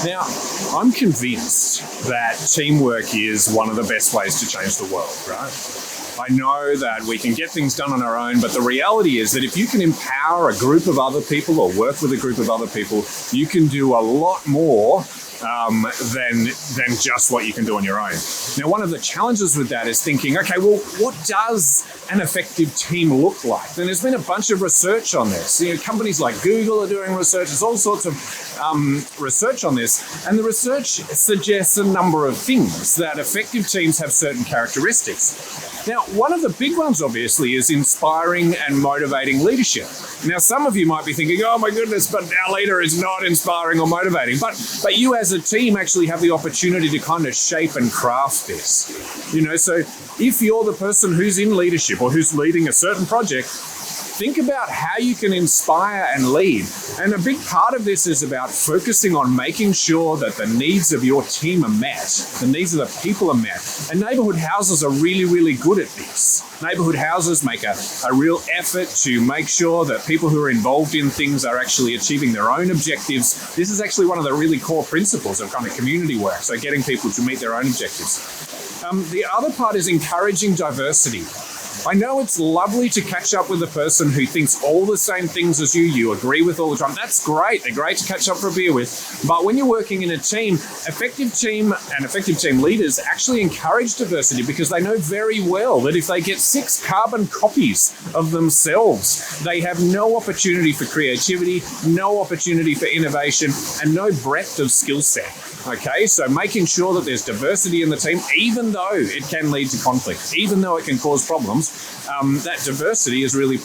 Now, I'm convinced that teamwork is one of the best ways to change the world, right? I know that we can get things done on our own, but the reality is that if you can empower a group of other people or work with a group of other people, you can do a lot more than just what you can do on your own. Now, one of the challenges with that is thinking, okay, well, what does an effective team look like? And there's been a bunch of research on this. Companies like Google are doing research. There's all sorts of research on this. And the research suggests a number of things, that effective teams have certain characteristics. Now, one of the big ones, obviously, is inspiring and motivating leadership. Now, some of you might be thinking, oh my goodness, but our leader is not inspiring or motivating. But you as a team actually have the opportunity to kind of shape and craft this. So if you're the person who's in leadership or who's leading a certain project, think about how you can inspire and lead. And a big part of this is about focusing on making sure that the needs of your team are met, the needs of the people are met. And neighborhood houses are really, really good at this. Neighborhood houses make a real effort to make sure that people who are involved in things are actually achieving their own objectives. This is actually one of the really core principles of kind of community work, so getting people to meet their own objectives. The other part is encouraging diversity. I know it's lovely to catch up with a person who thinks all the same things as you agree with all the time. That's great. They're great to catch up for a beer with. But when you're working in a team, effective team leaders actually encourage diversity because they know very well that if they get 6 carbon copies of themselves, they have no opportunity for creativity, no opportunity for innovation, and no breadth of skill set. Okay, so making sure that there's diversity in the team, even though it can lead to conflict, even though it can cause problems, that diversity is really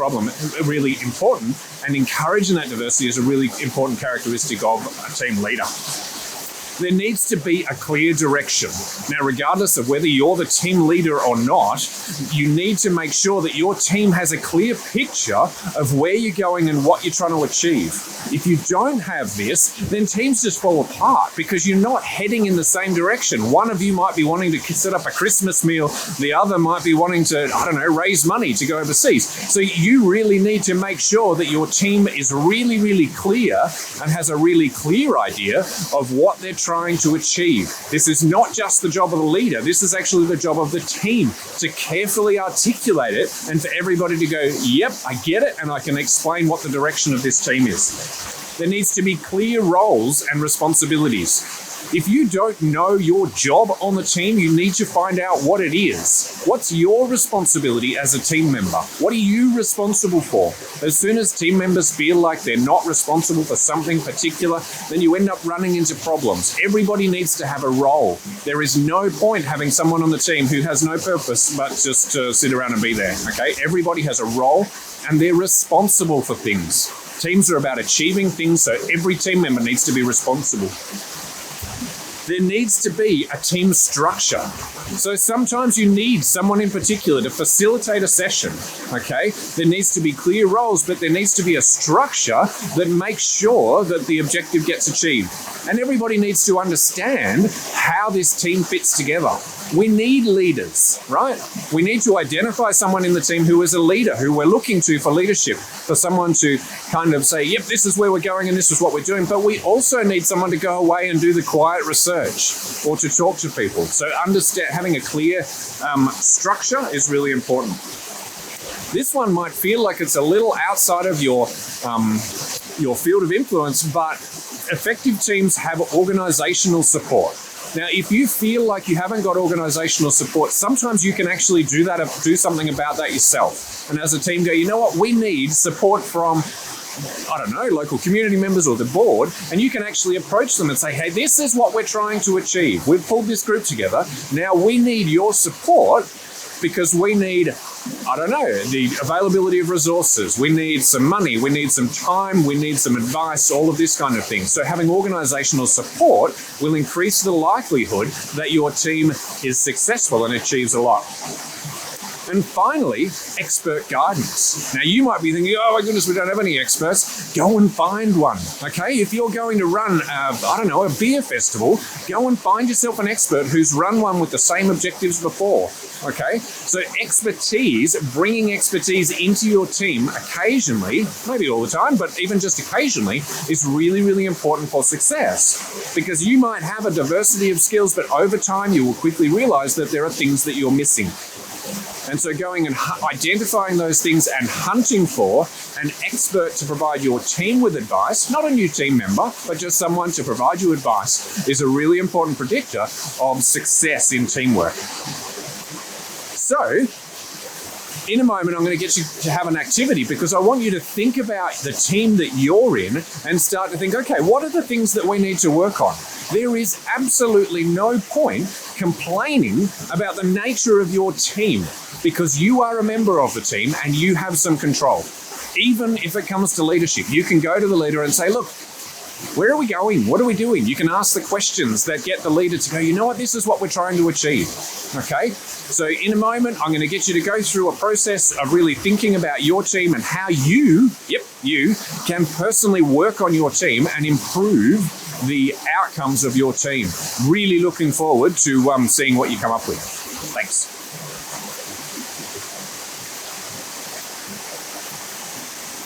important, and encouraging that diversity is a really important characteristic of a team leader. There needs to be a clear direction. Now, regardless of whether you're the team leader or not, you need to make sure that your team has a clear picture of where you're going and what you're trying to achieve. If you don't have this, then teams just fall apart because you're not heading in the same direction. One of you might be wanting to set up a Christmas meal. The other might be wanting to, raise money to go overseas. So you really need to make sure that your team is really, really clear and has a really clear idea of what they're trying to achieve. This is not just the job of the leader. This is actually the job of the team to carefully articulate it and for everybody to go, yep, I get it, and I can explain what the direction of this team is. There needs to be clear roles and responsibilities. If you don't know your job on the team, you need to find out what it is. What's your responsibility as a team member? What are you responsible for? As soon as team members feel like they're not responsible for something particular, then you end up running into problems. Everybody needs to have a role. There is no point having someone on the team who has no purpose but just to sit around and be there, okay? Everybody has a role and they're responsible for things. Teams are about achieving things, so every team member needs to be responsible. There needs to be a team structure. So sometimes you need someone in particular to facilitate a session, okay? There needs to be clear roles, but there needs to be a structure that makes sure that the objective gets achieved. And everybody needs to understand how this team fits together. We need leaders, right? We need to identify someone in the team who is a leader, who we're looking to for leadership, for someone to kind of say, yep, this is where we're going and this is what we're doing. But we also need someone to go away and do the quiet research or to talk to people. So having a clear structure is really important. This one might feel like it's a little outside of your field of influence, but effective teams have organizational support. Now, if you feel like you haven't got organizational support, sometimes you can actually do something about that yourself. And as a team go, you know what, we need support from, local community members or the board, and you can actually approach them and say, hey, this is what we're trying to achieve. We've pulled this group together. Now we need your support because we need, the availability of resources. We need some money. We need some time. We need some advice, all of this kind of thing. So having organizational support will increase the likelihood that your team is successful and achieves a lot. And finally, expert guidance. Now, you might be thinking, oh my goodness, we don't have any experts. Go and find one, okay? If you're going to run, a beer festival, go and find yourself an expert who's run one with the same objectives before, okay? So expertise, bringing expertise into your team occasionally, maybe all the time, but even just occasionally, is really, really important for success. Because you might have a diversity of skills, but over time you will quickly realize that there are things that you're missing. And so going and identifying those things and hunting for an expert to provide your team with advice, not a new team member, but just someone to provide you advice, is a really important predictor of success in teamwork. So, in a moment, I'm going to get you to have an activity because I want you to think about the team that you're in and start to think, okay, what are the things that we need to work on? There is absolutely no point complaining about the nature of your team because you are a member of the team and you have some control. Even if it comes to leadership, you can go to the leader and say, look, where are we going? What are we doing? You can ask the questions that get the leader to go, you know what, this is what we're trying to achieve. Okay? So in a moment, I'm going to get you to go through a process of really thinking about your team and how you can personally work on your team and improve the outcomes of your team. Really looking forward to seeing what you come up with. Thanks.